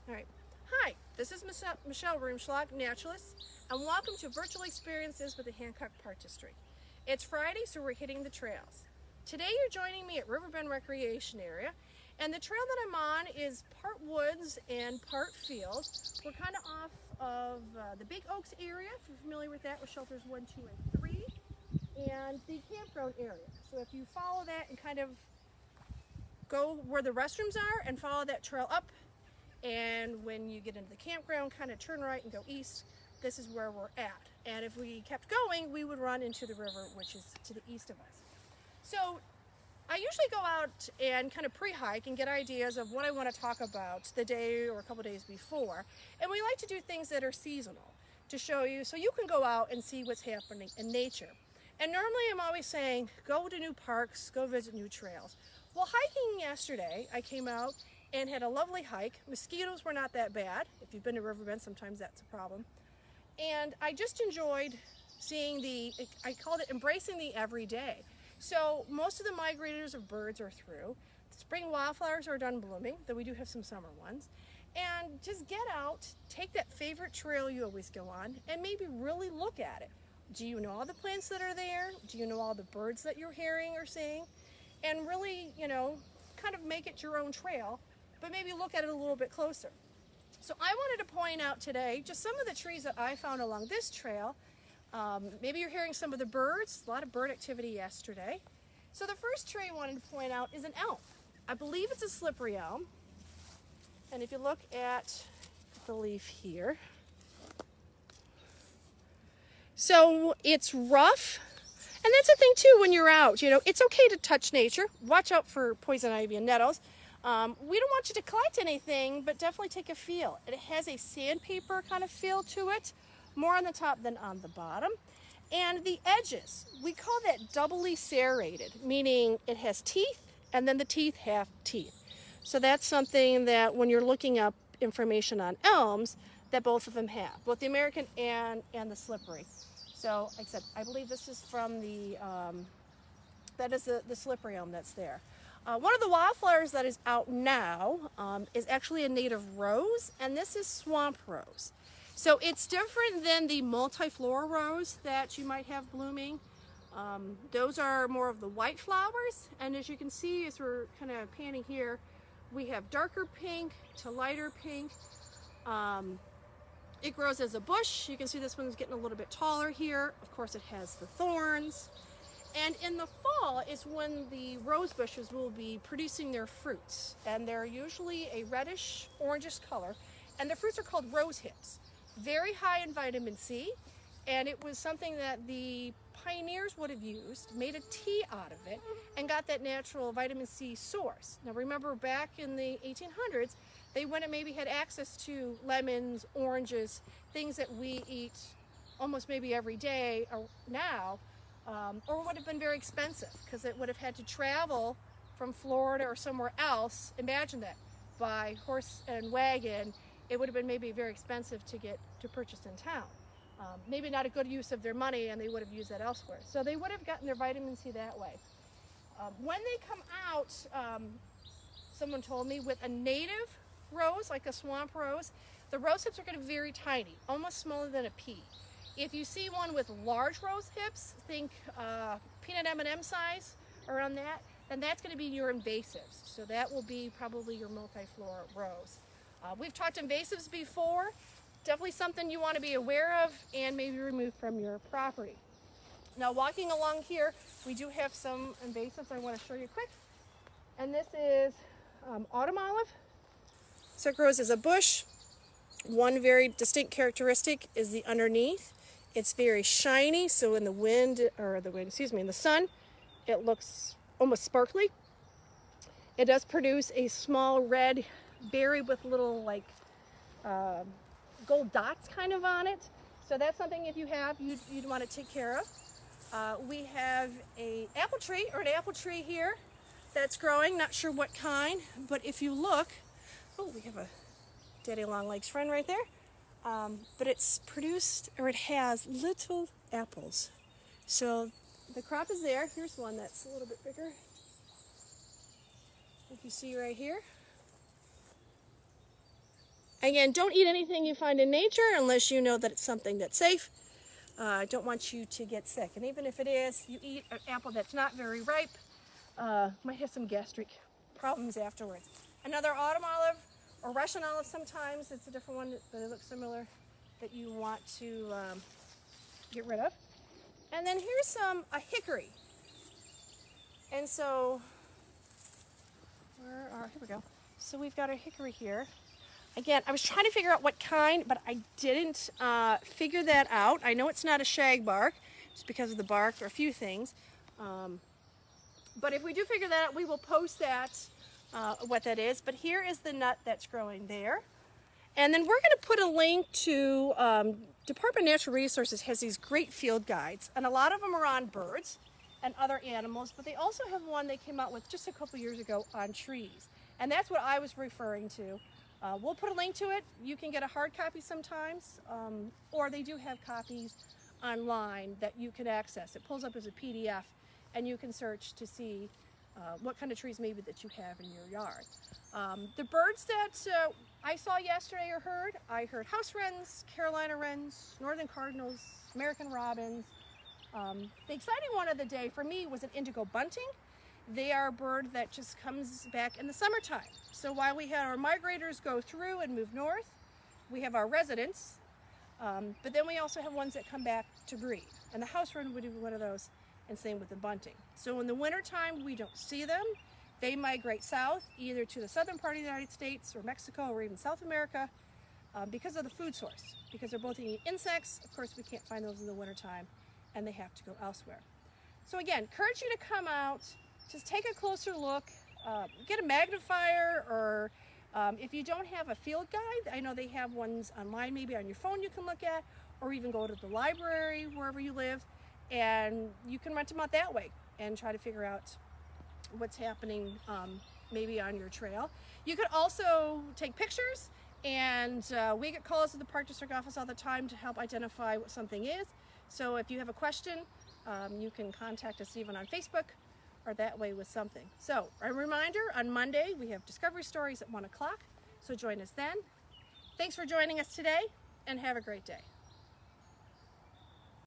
All right. Hi, this is Michelle Rumschlag, Naturalist, and welcome to Virtual Experiences with the Hancock Park District. It's Friday, so we're hitting the trails. Today you're joining me at Riverbend Recreation Area, and the trail that I'm on is part woods and part field. We're kind of off of the Big Oaks area, if you're familiar with that, with shelters 1, 2, and 3, and the campground area. So if you follow that and kind of go where the restrooms are and follow that trail up, and when you get into the campground, kind of turn right and go east, this is where we're at. And if we kept going, we would run into the river, which is to the east of us. So I usually go out and kind of pre-hike and get ideas of what I want to talk about the day or a couple days before. And we like to do things that are seasonal to show you, so you can go out and see what's happening in nature. And normally I'm always saying, go to new parks, go visit new trails. Well, hiking yesterday, I came out and had a lovely hike. Mosquitoes were not that bad. If you've been to Riverbend, sometimes that's a problem. And I just enjoyed seeing I called it embracing the everyday. So most of the migrators of birds are through. Spring wildflowers are done blooming, though we do have some summer ones. And just get out, take that favorite trail you always go on, and maybe really look at it. Do you know all the plants that are there? Do you know all the birds that you're hearing or seeing? And really, kind of make it your own trail, but maybe look at it a little bit closer. So I wanted to point out today just some of the trees that I found along this trail. Maybe you're hearing some of the birds, a lot of bird activity yesterday. So the first tree I wanted to point out is an elm. I believe it's a slippery elm. And if you look at the leaf here, so it's rough. And that's the thing too when you're out, it's okay to touch nature. Watch out for poison ivy and nettles. We don't want you to collect anything, but definitely take a feel. It has a sandpaper kind of feel to it, more on the top than on the bottom. And the edges, we call that doubly serrated, meaning it has teeth and then the teeth have teeth. So that's something that when you're looking up information on elms, that both of them have, both the American and the slippery. So like I said, I believe this is from that is the slippery elm that's there. One of the wildflowers that is out now is actually a native rose, and this is swamp rose. So it's different than the multiflora rose that you might have blooming. Those are more of the white flowers, and as you can see, as we're kind of panning here, we have darker pink to lighter pink. It grows as a bush. You can see this one's getting a little bit taller here. Of course, it has the thorns. And in the fall is when the rose bushes will be producing their fruits. And they're usually a reddish, orangish color. And the fruits are called rose hips. Very high in vitamin C. And it was something that the pioneers would have used, made a tea out of it, and got that natural vitamin C source. Now remember, back in the 1800s, they wouldn't maybe had access to lemons, oranges, things that we eat almost maybe every day now, or would have been very expensive because it would have had to travel from Florida or somewhere else. Imagine that, by horse and wagon. It would have been maybe very expensive to purchase in town. Maybe not a good use of their money, and they would have used that elsewhere. So they would have gotten their vitamin C that way. When they come out, someone told me, with a native rose, like a swamp rose, the rose hips are going to be very tiny, almost smaller than a pea. If you see one with large rose hips, think peanut M&M size, around that, then that's going to be your invasives. So that will be probably your multiflora rose. We've talked invasives before. Definitely something you want to be aware of and maybe remove from your property. Now walking along here, we do have some invasives I want to show you quick. And this is autumn olive. So it grows as a bush. One very distinct characteristic is the underneath. It's very shiny, so in the sun, it looks almost sparkly. It does produce a small red berry with little gold dots kind of on it. So that's something, if you have, you'd want to take care of. We have an apple tree here that's growing, not sure what kind, but if you look, we have a daddy long legs friend right there. But it's produced, or it has little apples. So the crop is there. Here's one that's a little bit bigger. If you see right here. Again, don't eat anything you find in nature unless you know that it's something that's safe. I don't want you to get sick. And even if it is, you eat an apple that's not very ripe, might have some gastric problems afterwards. Another autumn olive or Russian olive sometimes, it's a different one, but it looks similar, that you want to get rid of. And then here's a hickory. And so, here we go. So we've got our hickory here. Again, I was trying to figure out what kind, but I didn't figure that out. I know it's not a shagbark, just because of the bark or a few things. But if we do figure that out, we will post that, what that is. But here is the nut that's growing there. And then we're going to put a link to Department of Natural Resources has these great field guides, and a lot of them are on birds and other animals, but they also have one they came out with just a couple years ago on trees. And that's what I was referring to. We'll put a link to it. You can get a hard copy sometimes, or they do have copies online that you can access. It pulls up as a PDF, and you can search to see what kind of trees maybe that you have in your yard. The birds that I saw yesterday or heard, I heard house wrens, Carolina wrens, northern cardinals, American robins. The exciting one of the day for me was an indigo bunting. They are a bird that just comes back in the summertime. So while we have our migrators go through and move north, we have our residents, but then we also have ones that come back to breed. And the house wren would be one of those, and same with the bunting. So in the wintertime, we don't see them. They migrate south, either to the southern part of the United States or Mexico or even South America because of the food source. Because they're both eating insects, of course we can't find those in the wintertime, and they have to go elsewhere. So again, encourage you to come out, just take a closer look, get a magnifier, or if you don't have a field guide, I know they have ones online, maybe on your phone you can look at, or even go to the library wherever you live, and you can rent them out that way and try to figure out what's happening maybe on your trail. You could also take pictures, and we get calls to the Park District office all the time to help identify what something is. So if you have a question, you can contact us even on Facebook or that way with something. So a reminder, on Monday we have Discovery Stories at 1 o'clock, so join us then. Thanks for joining us today, and have a great day.